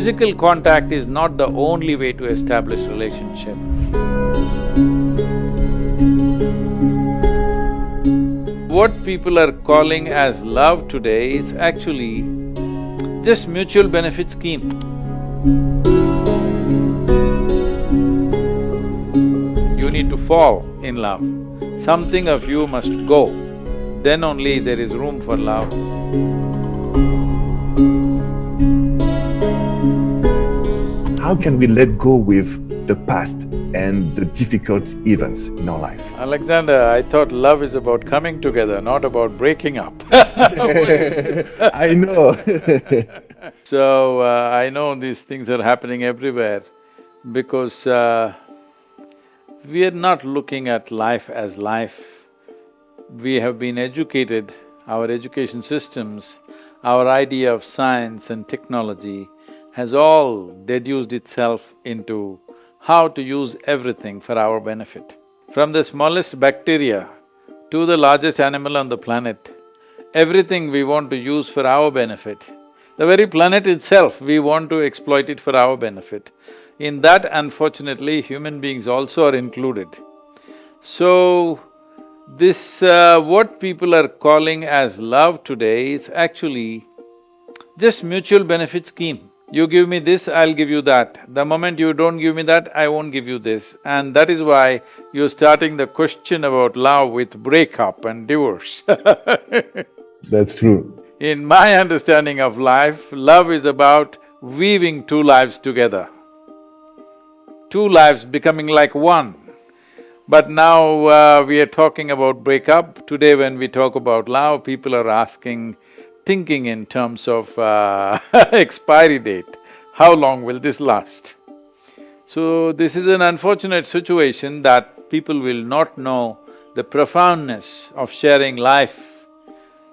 Physical contact is not the only way to establish relationship. What people are calling as love today is actually just mutual benefit scheme. You need to fall in love. Something of you must go, then only there is room for love. How can we let go with the past and the difficult events in our life? Alexander, I thought love is about coming together, not about breaking up. I know. So, I know these things are happening everywhere because we are not looking at life as life. We have been educated, our education systems, our idea of science and technology has all deduced itself into how to use everything for our benefit. From the smallest bacteria to the largest animal on the planet, everything we want to use for our benefit. The very planet itself, we want to exploit it for our benefit. In that, unfortunately, human beings also are included. So, this what people are calling as love today is actually just mutual benefit scheme. You give me this, I'll give you that. The moment you don't give me that, I won't give you this. And that is why you're starting the question about love with breakup and divorce. That's true. In my understanding of life, love is about weaving two lives together. Two lives becoming like one. But now we are talking about breakup. Today when we talk about love, people are thinking in terms of expiry date. How long will this last? So this is an unfortunate situation that people will not know the profoundness of sharing life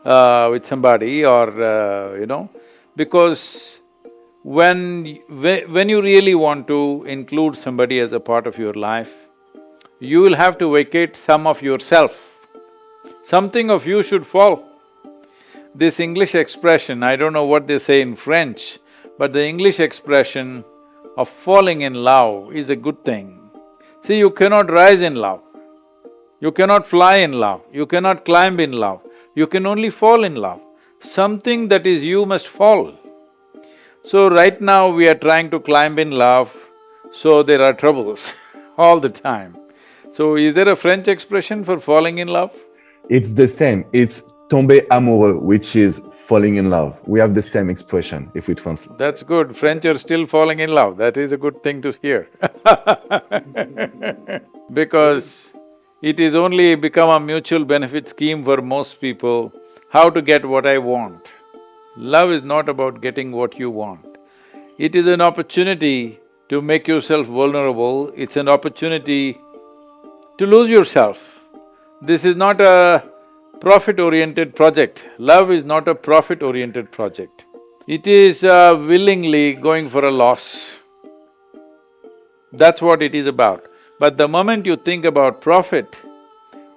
with somebody or because when you really want to include somebody as a part of your life, you will have to vacate some of yourself. Something of you should fall. This English expression, I don't know what they say in French, but the English expression of falling in love is a good thing. See, you cannot rise in love, you cannot fly in love, you cannot climb in love, you can only fall in love. Something that is you must fall. So right now we are trying to climb in love, so there are troubles all the time. So is there a French expression for falling in love? It's the same. It's tomber amoureux, which is falling in love. We have the same expression if we translate. That's good, French are still falling in love, that is a good thing to hear because it is only become a mutual benefit scheme for most people, how to get what I want. Love is not about getting what you want. It is an opportunity to make yourself vulnerable, it's an opportunity to lose yourself. This is not a profit-oriented project. Love is not a profit-oriented project. It is willingly going for a loss. That's what it is about. But the moment you think about profit,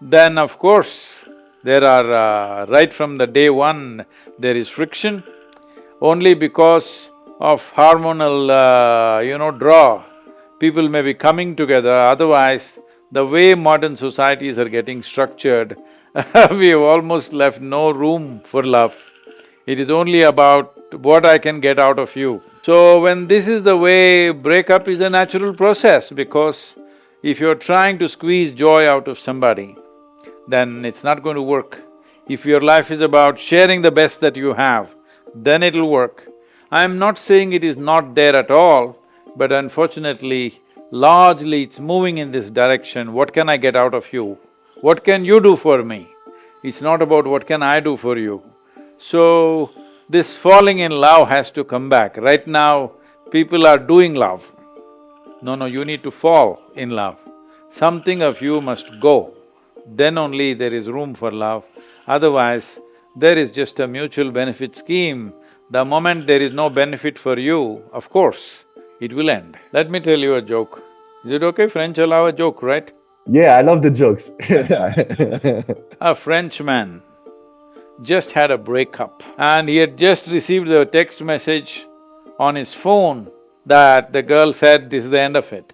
then of course, there are… right from the day one, there is friction. Only because of hormonal, draw, people may be coming together, otherwise the way modern societies are getting structured, we have almost left no room for love. It is only about what I can get out of you. So when this is the way, breakup is a natural process because if you're trying to squeeze joy out of somebody, then it's not going to work. If your life is about sharing the best that you have, then it'll work. I'm not saying it is not there at all, but unfortunately, largely it's moving in this direction. What can I get out of you? What can you do for me? It's not about what can I do for you. So, this falling in love has to come back. Right now, people are doing love. No, you need to fall in love. Something of you must go, then only there is room for love. Otherwise, there is just a mutual benefit scheme. The moment there is no benefit for you, of course, it will end. Let me tell you a joke. Is it okay? French allow a joke, right? Yeah, I love the jokes. A Frenchman just had a breakup and he had just received a text message on his phone that the girl said, this is the end of it.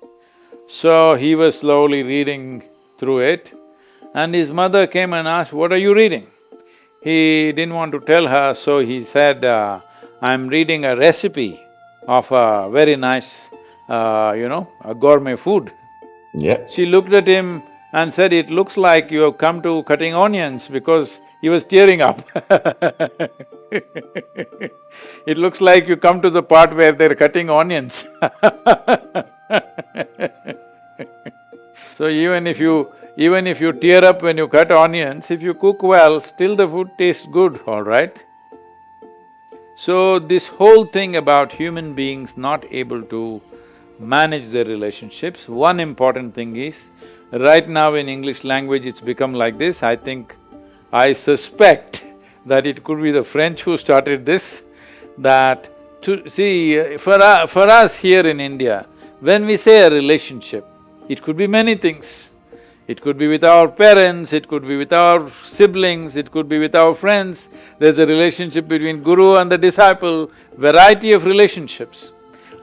So he was slowly reading through it, and his mother came and asked, what are you reading? He didn't want to tell her, so he said, I'm reading a recipe of a very nice, a gourmet food. Yeah. She looked at him and said, it looks like you have come to cutting onions, because he was tearing up. It looks like you come to the part where they're cutting onions. So even if you tear up when you cut onions, if you cook well, still the food tastes good, all right? So this whole thing about human beings not able to manage their relationships, one important thing is, right now in English language it's become like this, I suspect that it could be the French who started this, that for us here in India, when we say a relationship, it could be many things. It could be with our parents, it could be with our siblings, it could be with our friends. There's a relationship between guru and the disciple, variety of relationships.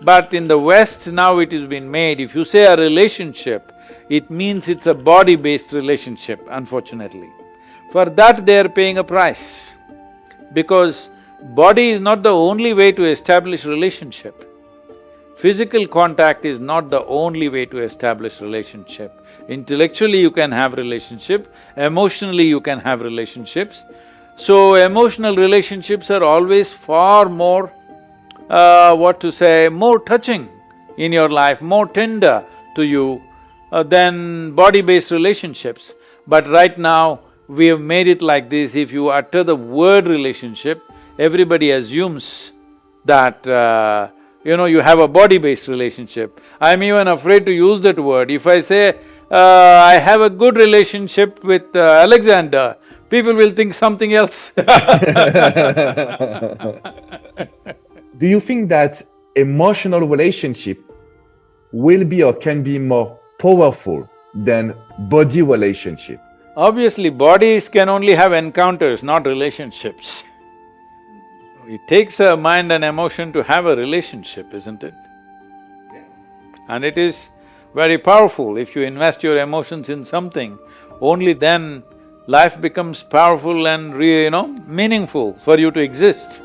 But in the West now it has been made, if you say a relationship, it means it's a body-based relationship, unfortunately. For that they are paying a price, because body is not the only way to establish relationship. Physical contact is not the only way to establish relationship. Intellectually you can have relationship, emotionally you can have relationships. So emotional relationships are always far more, more touching in your life, more tender to you than body-based relationships. But right now, we have made it like this, if you utter the word relationship, everybody assumes that, you have a body-based relationship. I'm even afraid to use that word. If I say, I have a good relationship with Alexander, people will think something else. Do you think that emotional relationship will be or can be more powerful than body relationship? Obviously, bodies can only have encounters, not relationships. It takes a mind and emotion to have a relationship, isn't it? And it is very powerful. If you invest your emotions in something, only then life becomes powerful and meaningful for you to exist.